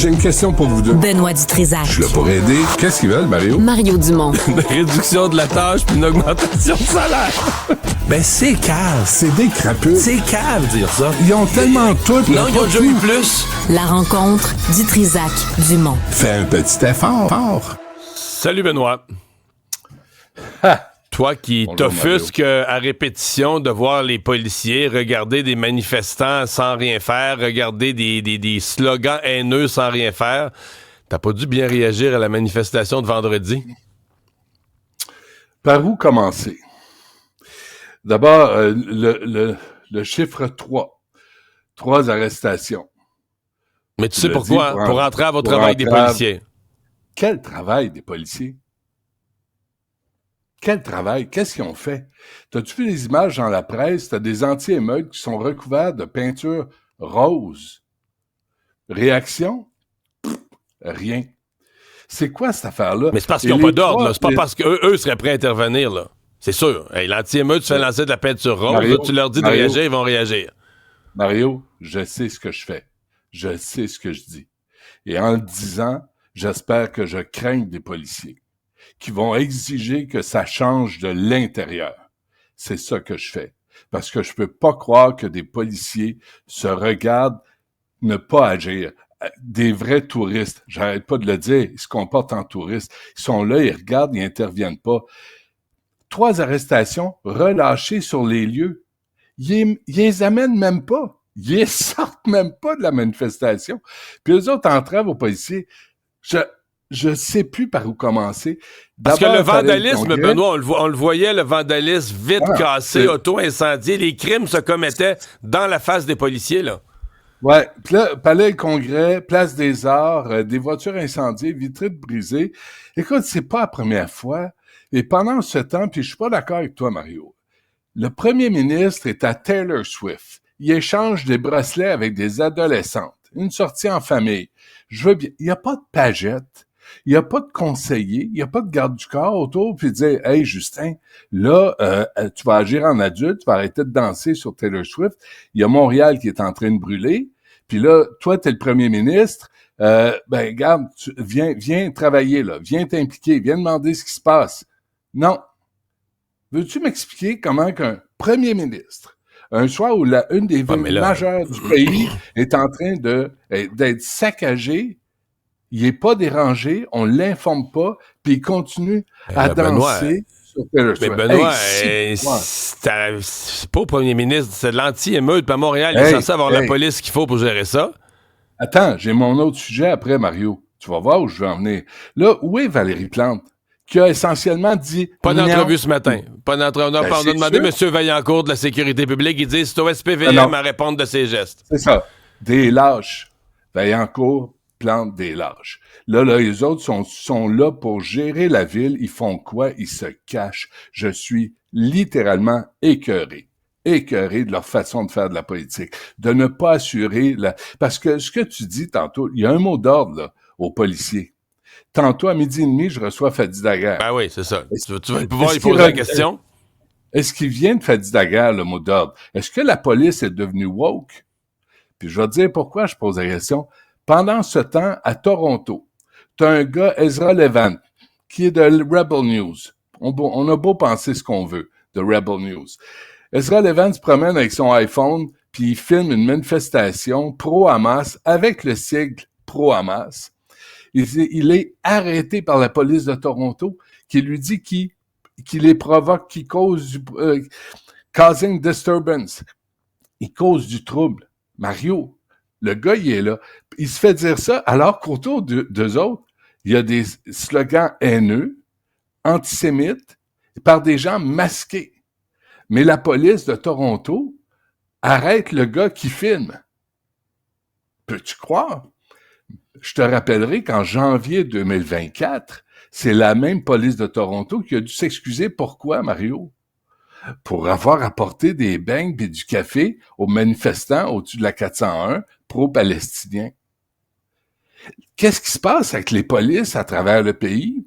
J'ai une question pour vous deux. Benoît Dutrisac. Je suis là pour aider. Qu'est-ce qu'ils veulent, Mario? Mario Dumont. Une réduction de la tâche puis une augmentation de salaire. Ben, c'est cave. C'est des crapules. C'est cave dire ça. Ils ont tellement tout. Non, ils ont déjà eu plus. La rencontre Dutrisac-Dumont. Fais un petit effort. Salut Benoît. Toi qui Bonjour, t'offusques à répétition de voir les policiers regarder des manifestants sans rien faire, regarder des slogans haineux sans rien faire, t'as pas dû bien réagir à la manifestation de vendredi? Par où commencer? D'abord, le chiffre 3. 3 arrestations. Mais tu sais pourquoi? Pour entrave au travail des policiers. Quel travail des policiers? Quel travail? Qu'est-ce qu'ils ont fait? T'as-tu vu les images dans la presse? T'as des anti-émeutes qui sont recouverts de peinture rose. Réaction? Rien. C'est quoi cette affaire-là? Mais c'est parce qu'ils n'ont pas d'ordre, là. C'est pas parce qu'eux seraient prêts à intervenir, là. C'est sûr. Hey, l'anti-émeute, tu fais lancer de la peinture rose, Mario, là, tu leur dis de réagir, ils vont réagir. Mario, je sais ce que je fais. Je sais ce que je dis. Et en le disant, j'espère que je craigne des policiers qui vont exiger que ça change de l'intérieur. C'est ça que je fais. Parce que je peux pas croire que des policiers se regardent ne pas agir. Des vrais touristes, j'arrête pas de le dire, ils se comportent en touristes. Ils sont là, ils regardent, ils interviennent pas. 3 arrestations relâchées sur les lieux. Ils les amènent même pas. Ils les sortent même pas de la manifestation. Puis eux autres entravent aux policiers. Je sais plus par où commencer. Parce que D'abord, le vandalisme, le Benoît, on le voyait, le vandalisme vite cassé, auto-incendié, les crimes se commettaient dans la face des policiers, là. Ouais, puis là, Palais le Congrès, Place des Arts, des voitures incendiées, vitrines brisées. Écoute, c'est pas la première fois. Et pendant ce temps, puis je suis pas d'accord avec toi, Mario, le premier ministre est à Taylor Swift. Il échange des bracelets avec des adolescentes. Une sortie en famille. Je veux bien. Il n'y a pas de pagette. Il n'y a pas de conseiller. Il n'y a pas de garde du corps autour puis dire, hey, Justin, là, tu vas agir en adulte, tu vas arrêter de danser sur Taylor Swift. Il y a Montréal qui est en train de brûler. Puis là, toi, t'es le premier ministre. Regarde, viens travailler, là. Viens t'impliquer. Viens demander ce qui se passe. Non. Veux-tu m'expliquer comment qu'un premier ministre, un soir où une des villes majeures du pays est en train d'être saccagée, il est pas dérangé, on l'informe pas, puis il continue à danser sur Taylor Swift. Mais Benoît, c'est pas au premier ministre, c'est de l'anti-émeute. Puis à Montréal, il est censé avoir la police qu'il faut pour gérer ça. Attends, j'ai mon autre sujet après, Mario. Tu vas voir où je veux en venir. Là, où est Valérie Plante? Qui a essentiellement dit... Pas d'entrevue ce matin. Pas d'entrevue. On a demandé à M. Vaillancourt de la Sécurité publique. Il dit c'est au SPVM à répondre de ses gestes. C'est ça. Des lâches. Vaillancourt, Plante, des lâches. Là, les autres sont là pour gérer la ville. Ils font quoi? Ils se cachent. Je suis littéralement écœuré de leur façon de faire de la politique. De ne pas assurer... Parce que ce que tu dis tantôt, il y a un mot d'ordre là, aux policiers. Tantôt, à 12h30, je reçois Fadi Daguerre. Ah oui, c'est ça. Tu vas pouvoir lui poser la question? Est-ce qu'il vient de Fadi Daguerre, le mot d'ordre? Est-ce que la police est devenue woke? Puis je vais te dire pourquoi je pose la question. Pendant ce temps, à Toronto, tu as un gars, Ezra Levant, qui est de Rebel News. On a beau penser ce qu'on veut de Rebel News. Ezra Levant se promène avec son iPhone, puis il filme une manifestation pro-Hamas avec le sigle pro-Hamas. Il est arrêté par la police de Toronto qui lui dit qu'il les provoque, qu'il cause causing disturbance. Il cause du trouble. Mario, le gars, il est là. Il se fait dire ça alors qu'autour d'eux autres, il y a des slogans haineux, antisémites, par des gens masqués. Mais la police de Toronto arrête le gars qui filme. Peux-tu croire? Je te rappellerai qu'en janvier 2024, c'est la même police de Toronto qui a dû s'excuser. Pourquoi, Mario? Pour avoir apporté des beignes et du café aux manifestants au-dessus de la 401 pro-palestiniens. Qu'est-ce qui se passe avec les polices à travers le pays?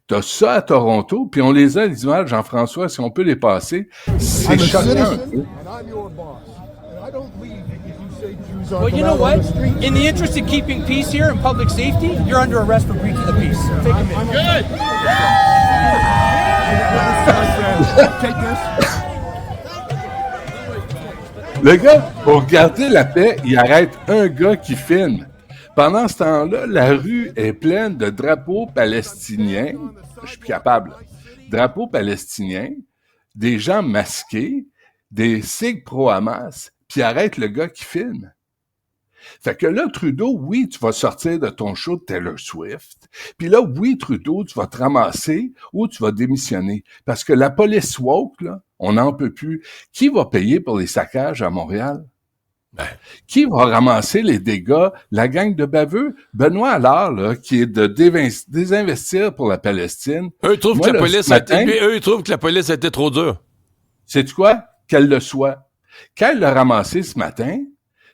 T'as ça à Toronto, puis on les a, les images, Jean-François, si on peut les passer. C'est choquant. Well, you know what? In the interest of keeping peace here and public safety, you're under arrest for breach of the peace. Take a minute. Good. Take this. Le gars, pour garder la paix, il arrête un gars qui filme. Pendant ce temps-là, la rue est pleine de drapeaux palestiniens. Je suis plus capable. Drapeaux palestiniens, des gens masqués, des signes pro-Hamas, puis arrête le gars qui filme. Fait que là, Trudeau, oui, tu vas sortir de ton show de Taylor Swift. Puis là, oui, Trudeau, tu vas te ramasser ou tu vas démissionner. Parce que la police woke, là, on n'en peut plus. Qui va payer pour les saccages à Montréal? Ben. Qui va ramasser les dégâts? La gang de baveux? Benoît Allard, là, qui est de désinvestir pour la Palestine. Eux, ils trouvent Moi, que la là, police ce matin, eux, ils trouvent que la police a été trop dure. sais-tu quoi? Qu'elle le soit. Quand elle l'a ramassé ce matin,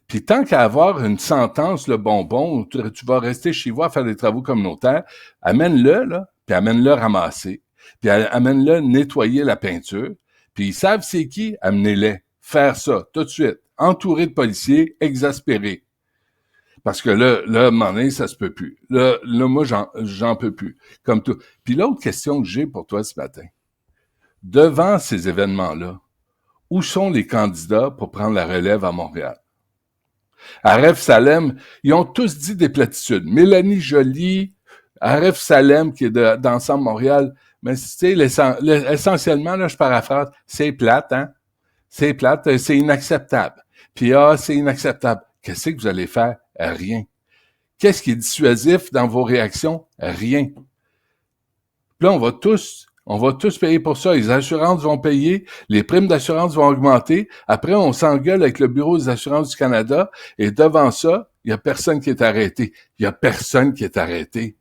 puis tant qu'à avoir une sentence, le bonbon, tu vas rester chez vous à faire des travaux communautaires, amène-le, là, puis amène-le ramasser, puis amène-le nettoyer la peinture, puis ils savent c'est qui, amenez-les. Faire ça, tout de suite. Entouré de policiers, exaspérés. Parce que là, à un moment donné, ça se peut plus. Là moi, j'en peux plus. Comme tout. Puis l'autre question que j'ai pour toi ce matin. Devant ces événements-là, où sont les candidats pour prendre la relève à Montréal? Aref Salem, ils ont tous dit des platitudes. Mélanie Joly, Aref Salem, qui est d'Ensemble Montréal, mais tu sais, essentiellement, là, je paraphrase, c'est plate, hein? C'est plate, c'est inacceptable. Puis, c'est inacceptable. Qu'est-ce que vous allez faire? Rien. Qu'est-ce qui est dissuasif dans vos réactions? Rien. Puis là, on va tous payer pour ça. Les assurances vont payer, les primes d'assurance vont augmenter. Après, on s'engueule avec le Bureau des assurances du Canada. Et devant ça, il y a personne qui est arrêté. Il y a personne qui est arrêté.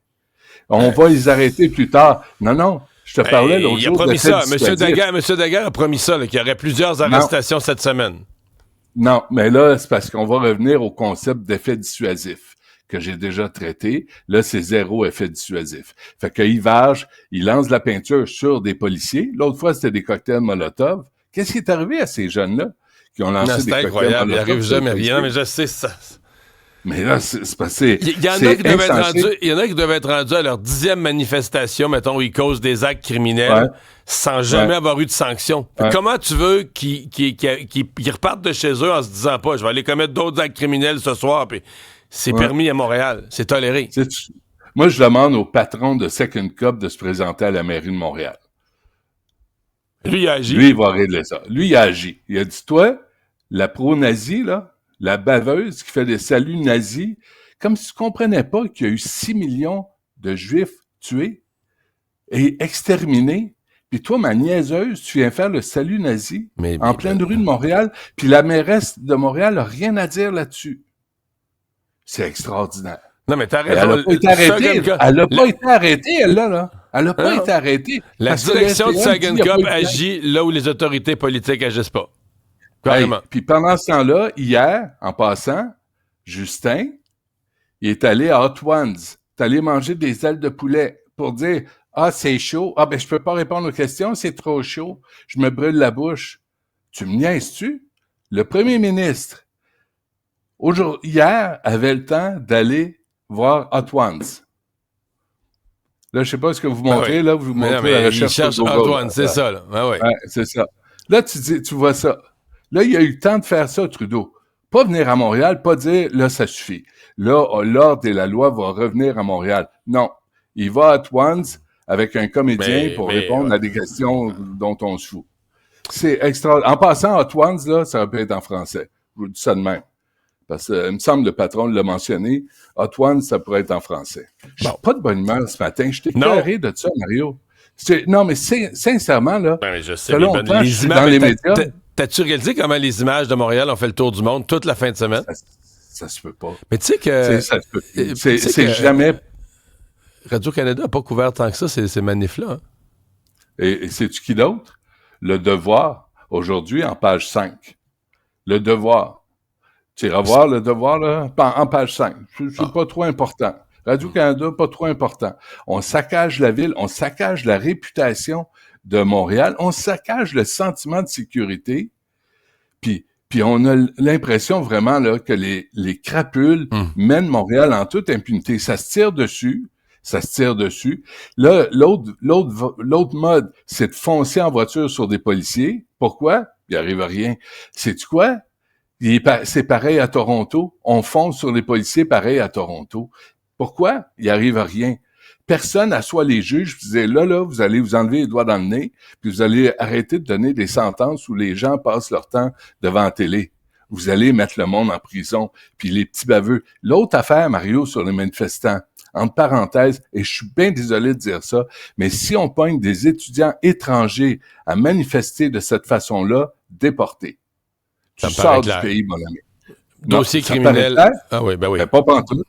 On va les arrêter plus tard. Non. Je te parlais l'autre jour. Il a promis ça. Monsieur Daguerre a promis ça, là, qu'il y aurait plusieurs arrestations cette semaine. Non, mais là, c'est parce qu'on va revenir au concept d'effet dissuasif que j'ai déjà traité. Là, c'est zéro effet dissuasif. Fait que Yvage, il lance de la peinture sur des policiers. L'autre fois, c'était des cocktails Molotov. Qu'est-ce qui est arrivé à ces jeunes-là qui ont lancé des cocktails Molotov? C'est incroyable, il arrive jamais rien, mais je sais ça. Mais là, c'est passé. Il y en a qui doivent être rendus à leur 10e manifestation, mettons, où ils causent des actes criminels sans jamais avoir eu de sanction. Comment tu veux qu'ils repartent de chez eux en se disant pas, je vais aller commettre d'autres actes criminels ce soir, puis c'est permis à Montréal, c'est toléré. Moi, je demande au patron de Second Cup de se présenter à la mairie de Montréal. Lui, il a agi. Lui, il va régler ça. Lui, il a agi. Il a dit, toi, la pro-nazie, là, la baveuse qui fait des saluts nazis, comme si tu comprenais pas qu'il y a eu 6 millions de Juifs tués et exterminés. Puis toi, ma niaiseuse, tu viens faire le salut nazi en pleine rue de Montréal, puis la mairesse de Montréal a rien à dire là-dessus. C'est extraordinaire. Non, mais t'as raison. Elle n'a pas été arrêtée. Elle n'a pas été arrêtée, elle, là. Elle n'a pas été arrêtée. La direction de Second Cup agit là où les autorités politiques agissent pas. Carrément. Puis pendant ce temps-là, hier, en passant, Justin, il est allé à Hot Ones. Il est allé manger des ailes de poulet pour dire « Ah, c'est chaud. Ah, ben je peux pas répondre aux questions, c'est trop chaud. Je me brûle la bouche. » Tu me niaises-tu? Le premier ministre, hier, avait le temps d'aller voir Hot Ones. Là, je sais pas ce que vous montrez, là, vous montrez la recherche. Il cherche Hot Ones, c'est ça, là. Ouais, c'est ça. Là, tu vois ça. Là, il a eu le temps de faire ça, Trudeau. Pas venir à Montréal, pas dire, là, ça suffit. Là, l'ordre et la loi vont revenir à Montréal. Non. Il va à Ones avec un comédien pour répondre à des questions dont on se fout. C'est extraordinaire. En passant, Hot Ones, là, ça peut être en français. Je vous dis ça de même. Parce que, il me semble, le patron l'a mentionné. Hot Ones, ça pourrait être en français. Je suis pas de bonne humeur ce matin. Je t'ai éclairé de ça, Mario. Non, mais sincèrement, là, ben, je sais, les images, dans les médias. T'as-tu réalisé comment les images de Montréal ont fait le tour du monde toute la fin de semaine? Ça se peut pas. Mais tu sais que... C'est jamais... Radio-Canada n'a pas couvert tant que ça, ces manifs-là. Hein? Et sais-tu qui d'autre? Le Devoir, aujourd'hui, en page 5. Le Devoir. Tu iras voir Le Devoir, là, en page 5. C'est pas trop important. Radio-Canada, pas trop important. On saccage la ville, on saccage la réputation de Montréal, on saccage le sentiment de sécurité, puis Puis on a l'impression vraiment là que les crapules mènent Montréal en toute impunité. Ça se tire dessus. Là, l'autre mode, c'est de foncer en voiture sur des policiers. Pourquoi? Il arrive à rien. Sais-tu quoi? C'est pareil à Toronto. On fonce sur les policiers pareil à Toronto. Pourquoi? Il arrive à rien. Personne n'assoit les juges, puis disait, là, vous allez vous enlever les doigts dans le nez, puis vous allez arrêter de donner des sentences où les gens passent leur temps devant la télé. Vous allez mettre le monde en prison, puis les petits baveux. L'autre affaire, Mario, sur les manifestants, entre parenthèses, et je suis bien désolé de dire ça, mais si on pogne des étudiants étrangers à manifester de cette façon-là, déportés. Tu sors du pays, mon ami. Dossier Non, criminel. Ah oui, ben oui. Ben, pas pantoute.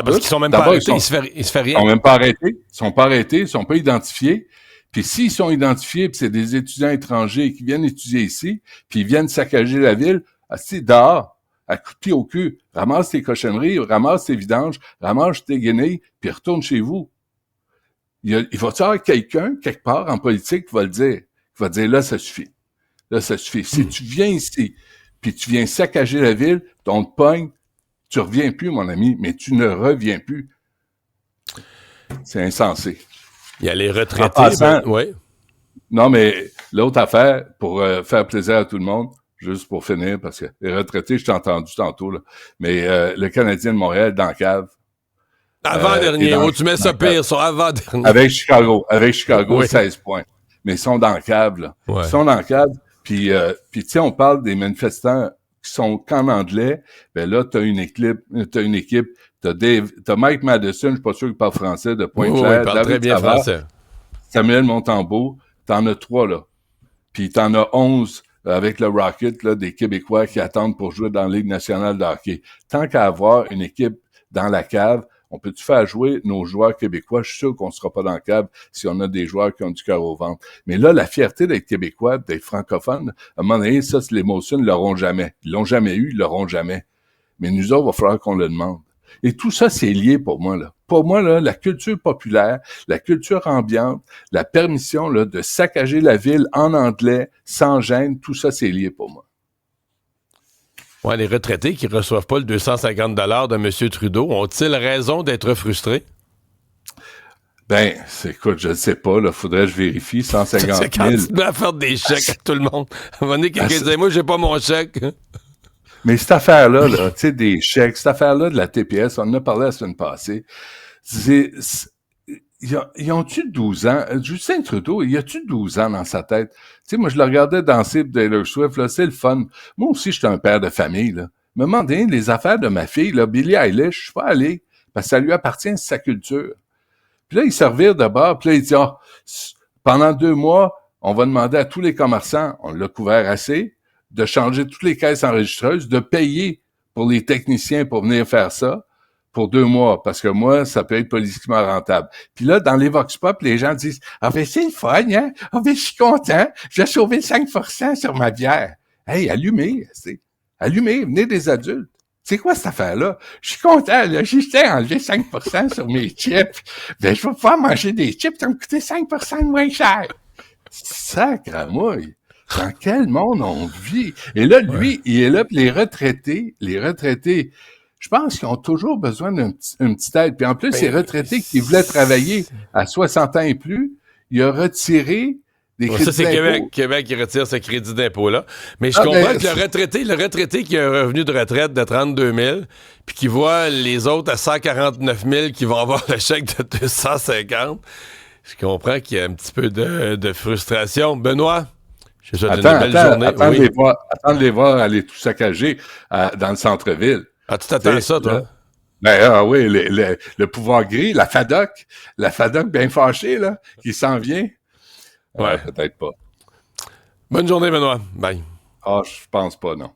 Parce qu'ils sont même pas arrêtés, il se fait rien. Ils sont même pas arrêtés. Ils sont pas identifiés. Puis s'ils sont identifiés, puis c'est des étudiants étrangers qui viennent étudier ici, puis ils viennent saccager la ville, assis dehors, à coups de pied au cul, ramasse tes cochonneries, ramasse tes vidanges, ramasse tes guenilles, puis retourne chez vous. Il va y avoir quelqu'un, quelque part en politique, qui va dire, là, ça suffit. Là, ça suffit. Si tu viens ici, puis tu viens saccager la ville, on te pogne, tu reviens plus, mon ami, mais tu ne reviens plus. C'est insensé. Il y a les retraités. Oui. Non, mais l'autre affaire, pour faire plaisir à tout le monde, juste pour finir, parce que les retraités, je t'ai entendu tantôt, là, mais le Canadien de Montréal dans la cave. Avant-dernier, tu mets ça pire, sont avant-dernier. Avec Chicago, oui. 16 points. Mais ils sont dans la cave, là. Ouais. Ils sont dans la cave, puis tu sais, on parle des manifestants qui sont qu'en anglais, ben là, t'as une équipe, t'as Mike Madison, je suis pas sûr qu'il parle français, de Pointe-Claire, il parle très bien français. Samuel Montembeault, t'en as 3, là. Puis t'en as 11 avec le Rocket, là, des Québécois qui attendent pour jouer dans la Ligue nationale de hockey. Tant qu'à avoir une équipe dans la cave, on peut-tu faire jouer nos joueurs québécois? Je suis sûr qu'on sera pas dans la cave si on a des joueurs qui ont du cœur au ventre. Mais là, la fierté d'être québécois, d'être francophone, à un moment donné, ça, les Molson ne l'auront jamais. Ils l'ont jamais eu, ils l'auront jamais. Mais nous autres, il va falloir qu'on le demande. Et tout ça, c'est lié pour moi, là. Pour moi, là, la culture populaire, la culture ambiante, la permission, là, de saccager la ville en anglais, sans gêne, tout ça, c'est lié pour moi. Ouais, les retraités qui reçoivent pas le 250 $ de M. Trudeau, ont-ils raison d'être frustrés? Ben, écoute, je ne sais pas, là, faudrait que je vérifie, 150 000. C'est quand tu dois faire des chèques à tout le monde. À un moment donné, quelqu'un disait, moi, j'ai pas mon chèque. Mais cette affaire-là, là, tu sais, des chèques, cette affaire-là de la TPS, on en a parlé la semaine passée, ils ont-tu 12 ans? Justin Trudeau, il a-tu 12 ans dans sa tête? Tu sais, moi, je le regardais danser pour Taylor Swift, là, c'est le fun. Moi aussi, je suis un père de famille, là. Me demander les affaires de ma fille, là, Billie Eilish, je suis pas allé, parce que ça lui appartient, c'est sa culture. Puis là, il se revire de bord, puis là, il dit, pendant 2 mois, on va demander à tous les commerçants, on l'a couvert assez, de changer toutes les caisses enregistreuses, de payer pour les techniciens pour venir faire ça pour 2 mois, parce que moi, ça peut être politiquement rentable. Puis là, dans les Vox Pop, les gens disent « Ah ben c'est le fun, hein? Ah ben je suis content, j'ai sauvé 5% sur ma bière. » Hey, allumez, venez des adultes. C'est quoi cette affaire-là? Je suis content, là, j'ai juste enlevé 5% sur mes chips. Ben, je vais pouvoir manger des chips qui vont me coûter 5% de moins cher. Sacramouille! Dans quel monde on vit? Et là, lui, il est là, puis les retraités, je pense qu'ils ont toujours besoin d'une petite aide. Puis en plus, ces retraités qui voulaient travailler à 60 ans et plus, il a retiré des crédits d'impôt. Ça, c'est Québec qui retire ce crédit d'impôt-là. Mais je comprends que le retraité qui a un revenu de retraite de 32 000, puis qui voit les autres à 149 000 qui vont avoir le chèque de 250, je comprends qu'il y a un petit peu de frustration. Benoît? Je te souhaite une belle journée. Attends de les voir aller tout saccager dans le centre-ville. Ah, tu t'attends à ça, toi? Oui, le pouvoir gris, la FADOC bien fâchée, là, qui s'en vient. Ouais. Peut-être pas. Bonne journée, Benoît. Bye. Je pense pas, non.